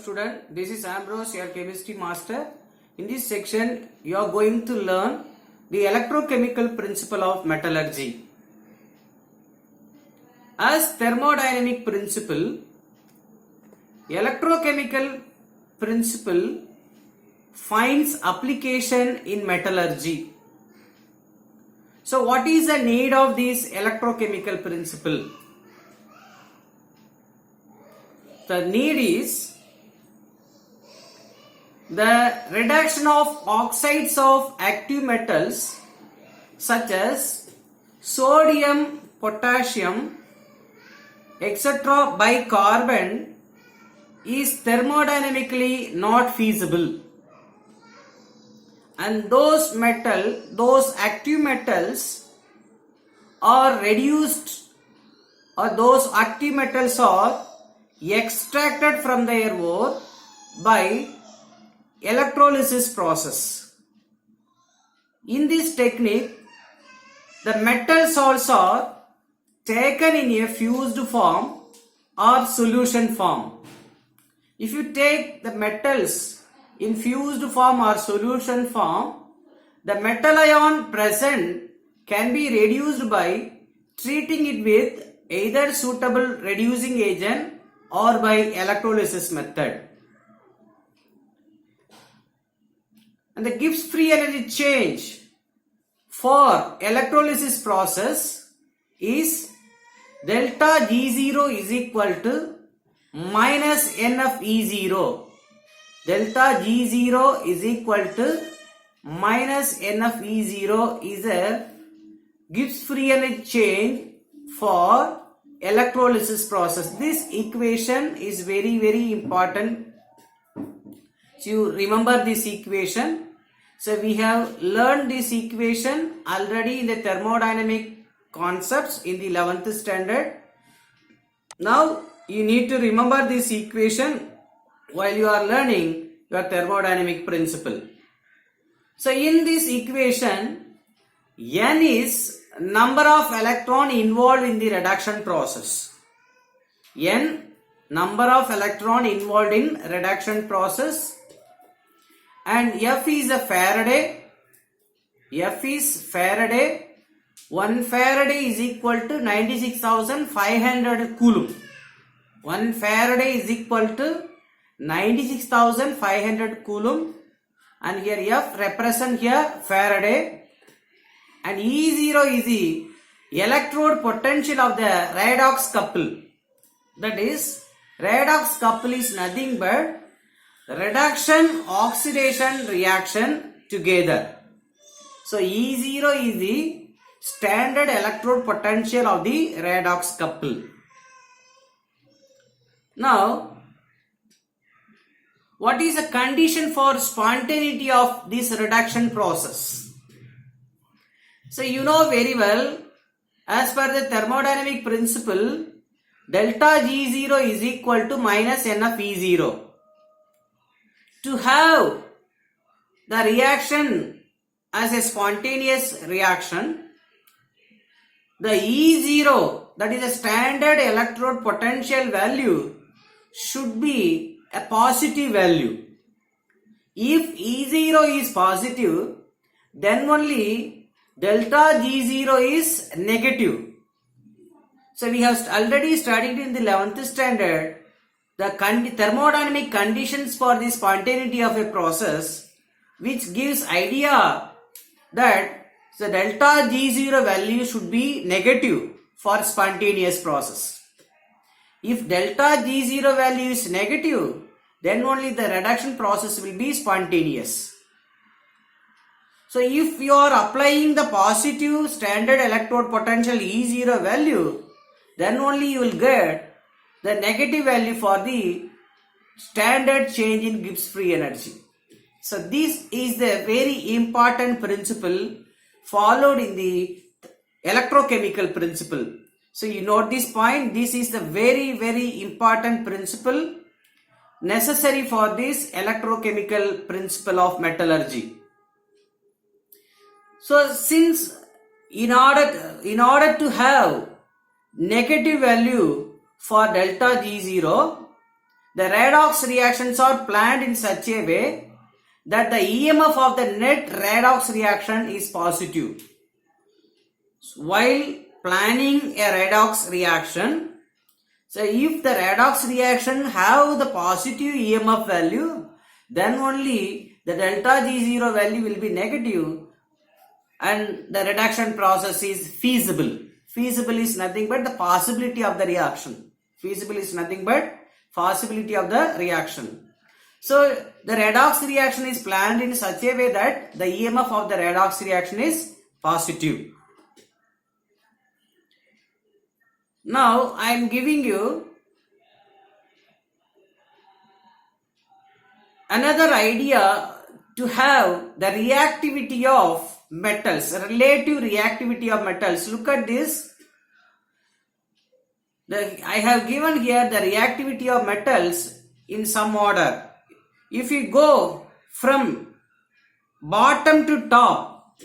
student, this is Ambrose, your chemistry master. In this section, you are going to learn the electrochemical principle of metallurgy. As thermodynamic principle, electrochemical principle finds application in metallurgy. So what is the need of this electrochemical principle? The need is the reduction of oxides of active metals such as sodium, potassium, etc. by carbon is thermodynamically not feasible, and those active metals are reduced, or those active metals are extracted from their ore by electrolysis process. In this technique, the metal salts are taken in a fused form or solution form. If you take the metals in fused form or solution form, the metal ion present can be reduced by treating it with either suitable reducing agent or by electrolysis method. And the Gibbs free energy change for electrolysis process is delta G0 is equal to minus NfE0. Delta G0 is equal to minus NfE0 is a Gibbs free energy change for electrolysis process. This equation is very important. So you remember this equation. So we have learned this equation already in the thermodynamic concepts in the 11th standard. Now you need to remember this equation while you are learning your thermodynamic principle. So in this equation, N is number of electron involved in the reduction process. N, number of electron involved in reduction process, and F is a Faraday. F is Faraday. 1 Faraday is equal to 96,500 Coulomb. 1 Faraday is equal to 96,500 Coulomb, and here F represent here Faraday, and E0 is the electrode potential of the redox couple. That is, redox couple is nothing but reduction oxidation reaction together. So E0 is the standard electrode potential of the redox couple. Now, what is the condition for spontaneity of this reduction process? So you know very well, as per the thermodynamic principle, delta G0 is equal to minus NfE0. To have the reaction as a spontaneous reaction, the E0, that is a standard electrode potential value, should be a positive value. If E0 is positive, then only delta G0 is negative. So we have already studied in the 11th standard the thermodynamic conditions for the spontaneity of a process, which gives idea that the delta G0 value should be negative for spontaneous process. If delta G0 value is negative, then only the reduction process will be spontaneous. So if you are applying the positive standard electrode potential E0 value, then only you will get the negative value for the standard change in Gibbs free energy. So this is the very important principle followed in the electrochemical principle. So you note this point, this is the very important principle necessary for this electrochemical principle of metallurgy. So since in order to have negative value for delta G0, the redox reactions are planned in such a way that the EMF of the net redox reaction is positive. While planning a redox reaction, so if the redox reaction have the positive EMF value, then only the delta G0 value will be negative and the reduction process is feasible. Feasible is nothing but the possibility of the reaction. Feasible is nothing but possibility of the reaction. So the redox reaction is planned in such a way that the EMF of the redox reaction is positive. Now I am giving you another idea to have the reactivity of metals, relative reactivity of metals. Look at this. I have given here the reactivity of metals in some order. If you go from bottom to top,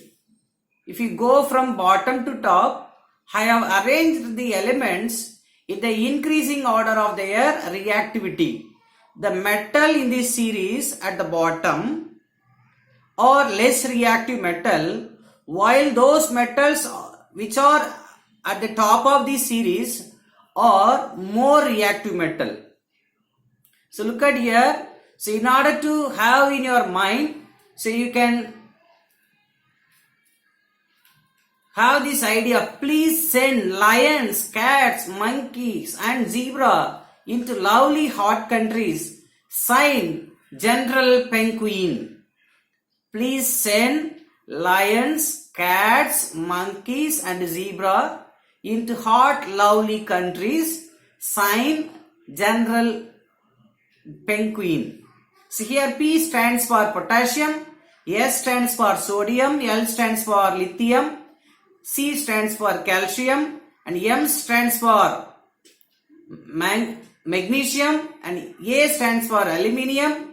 I have arranged the elements in the increasing order of their reactivity. The metal in this series at the bottom are less reactive metal, while those metals which are at the top of this series are more reactive metal. So look at here. So in order to have in your mind, so you can have this idea. Please send lions, cats, monkeys and zebra into lovely hot countries. Sign General Penguin. Please send lions, cats, monkeys and zebra into hot lovely countries. Sign General Penguin. So here P stands for potassium, S stands for sodium, L stands for lithium, C stands for calcium and M stands for magnesium and A stands for aluminium,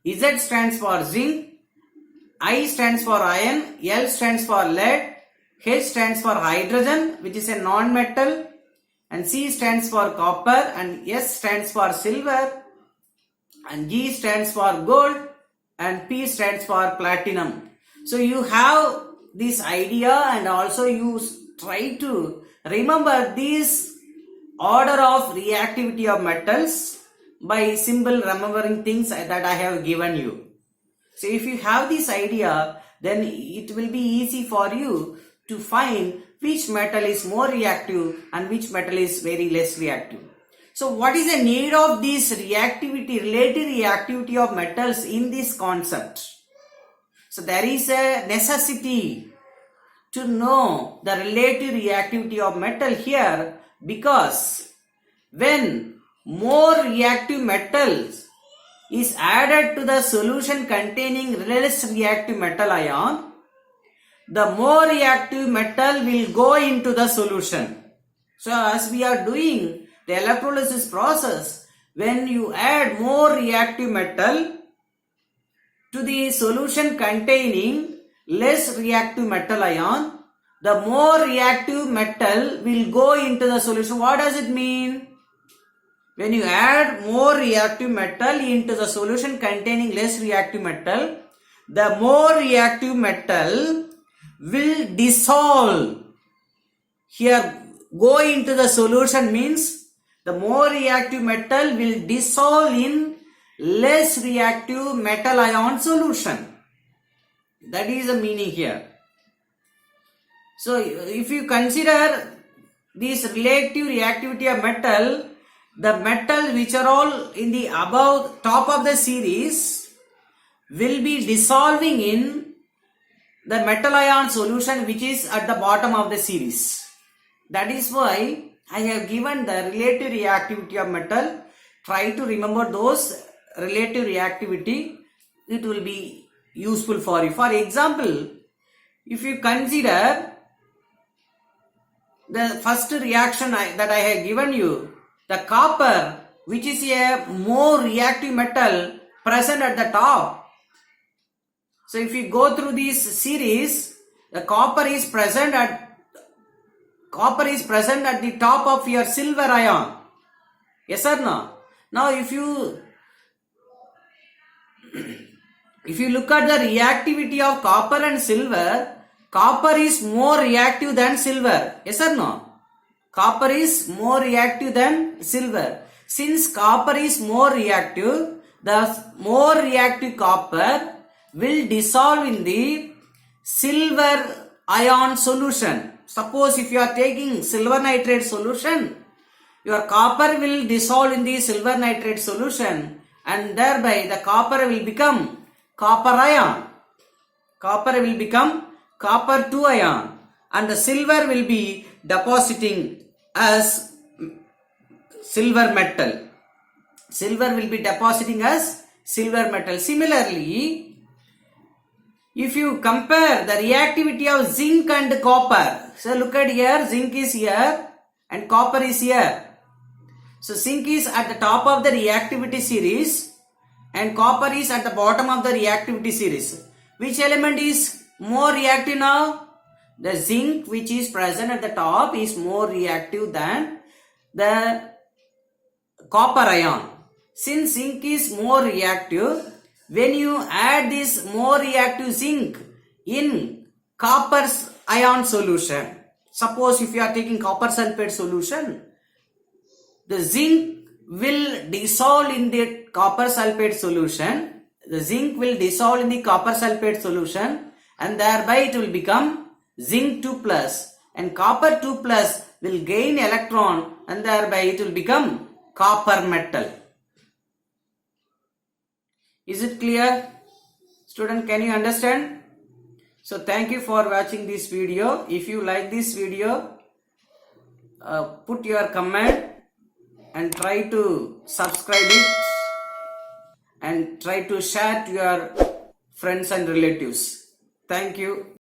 Z stands for zinc, I stands for iron, L stands for lead, H stands for hydrogen which is a non-metal and C stands for copper and S stands for silver and G stands for gold and P stands for platinum. So you have this idea and also you try to remember this order of reactivity of metals by simple remembering things that I have given you. So if you have this idea, then it will be easy for you to find which metal is more reactive and which metal is very less reactive. So what is the need of this reactivity, relative reactivity of metals in this concept? So there is a necessity to know the relative reactivity of metal here, because when more reactive metals is added to the solution containing less reactive metal ion, the more reactive metal will go into the solution. So as we are doing the electrolysis process, when you add more reactive metal to the solution containing less reactive metal ion, the more reactive metal will go into the solution. What does it mean? When you add more reactive metal into the solution containing less reactive metal, the more reactive metal will dissolve. Here, go into the solution means the more reactive metal will dissolve in less reactive metal ion solution. That is the meaning here. So if you consider this relative reactivity of metal, the metal which are all in the above top of the series will be dissolving in the metal ion solution which is at the bottom of the series. That is why I have given the relative reactivity of metal. Try to remember those relative reactivity. It will be useful for you. For example, if you consider the first reaction that I have given you, the copper, which is a more reactive metal present at the top. So if you go through this series, the copper is present at the top of your silver ion. Yes or no? Now if you If you look at the reactivity of copper and silver, copper is more reactive than silver. Yes or no? Copper is more reactive than silver. Since copper is more reactive, the more reactive copper will dissolve in the silver ion solution. Suppose if you are taking silver nitrate solution, your copper will dissolve in the silver nitrate solution, and thereby the copper will become copper ion. Copper will become copper 2 ion, and the silver will be depositing as silver metal. Silver will be depositing as silver metal. Similarly, if you compare the reactivity of zinc and copper, so look at here, zinc is here and copper is here. So zinc is at the top of the reactivity series and copper is at the bottom of the reactivity series. Which element is more reactive now? The zinc, which is present at the top, is more reactive than the copper ion. Since zinc is more reactive, when you add this more reactive zinc in copper's ion solution, suppose if you are taking copper sulfate solution, the zinc will dissolve in the copper sulfate solution. The zinc will dissolve in the copper sulfate solution, and thereby it will become zinc 2 plus, and copper 2 plus will gain electron, and thereby it will become copper metal. Is it clear? Student, can you understand? So thank you for watching this video. If you like this video, put your comment and try to subscribe it and try to share to your friends and relatives. Thank you.